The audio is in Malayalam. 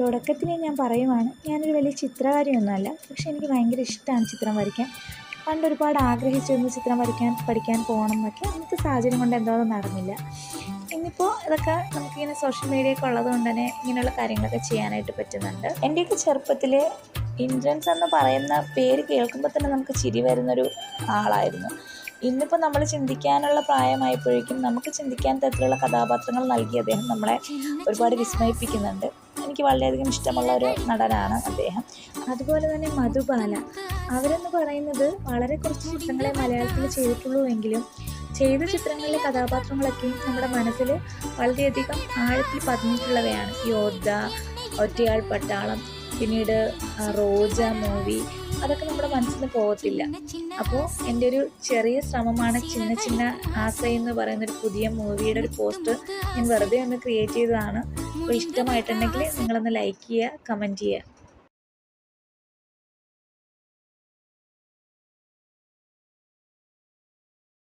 തുടക്കത്തിൽ ഞാൻ പറയുവാണ്, ഞാനൊരു വലിയ ചിത്രകാരിയൊന്നുമല്ല. പക്ഷേ എനിക്ക് ഭയങ്കര ഇഷ്ടമാണ് ചിത്രം വരയ്ക്കാൻ. പണ്ട് ഒരുപാട് ആഗ്രഹിച്ചിരുന്നു ചിത്രം വരയ്ക്കാൻ പഠിക്കാൻ പോകണം എന്നൊക്കെ. അന്നത്തെ സാഹചര്യം കൊണ്ട് എന്തോ അത് നടന്നില്ല. ഇന്നിപ്പോൾ ഇതൊക്കെ നമുക്കിങ്ങനെ സോഷ്യൽ മീഡിയ ഒക്കെ ഉള്ളത് കൊണ്ട് തന്നെ ഇങ്ങനെയുള്ള കാര്യങ്ങളൊക്കെ ചെയ്യാനായിട്ട് പറ്റുന്നുണ്ട്. എൻ്റെയൊക്കെ ചെറുപ്പത്തിൽ ഇന്ദ്രൻസ് എന്ന് പറയുന്ന പേര് കേൾക്കുമ്പോൾ തന്നെ നമുക്ക് ചിരി വരുന്നൊരു ആളായിരുന്നു. ഇന്നിപ്പോൾ നമ്മൾ ചിന്തിക്കാനുള്ള പ്രായമായപ്പോഴേക്കും നമുക്ക് ചിന്തിക്കാൻ തരത്തിലുള്ള കഥാപാത്രങ്ങൾ നൽകി അദ്ദേഹം നമ്മളെ ഒരുപാട് വിസ്മയിപ്പിക്കുന്നുണ്ട്. എനിക്ക് വളരെയധികം ഇഷ്ടമുള്ള ഒരു നടനാണ് അദ്ദേഹം. അതുപോലെ തന്നെ മധുബാല, അവരെന്ന് പറയുന്നത് വളരെ കുറച്ച് ചിത്രങ്ങളെ മലയാളത്തിൽ ചെയ്തിട്ടുള്ളൂ എങ്കിലും ചെയ്ത ചിത്രങ്ങളിലെ കഥാപാത്രങ്ങളൊക്കെയും നമ്മുടെ മനസ്സിൽ വളരെയധികം ആഴത്തിൽ പതിഞ്ഞിട്ടുള്ളവയാണ്. യോദ്ധ, ഒറ്റയാൾ പട്ടാളം, പിന്നീട് റോജ മൂവി, അതൊക്കെ നമ്മുടെ മനസ്സിൽ നിന്ന് പോകത്തില്ല. അപ്പോൾ എൻ്റെ ഒരു ചെറിയ ശ്രമമാണ് ചിന്ന ചിന്ന ആസൈ എന്ന് പറയുന്നൊരു പുതിയ മൂവിയുടെ ഒരു പോസ്റ്റ് ഞാൻ വെറുതെ ഒന്ന് ക്രിയേറ്റ് ചെയ്തതാണ്. അപ്പോൾ ഇഷ്ടമായിട്ടുണ്ടെങ്കിൽ നിങ്ങളൊന്ന് ലൈക്ക് ചെയ്യുക, കമൻറ്റ് ചെയ്യുക.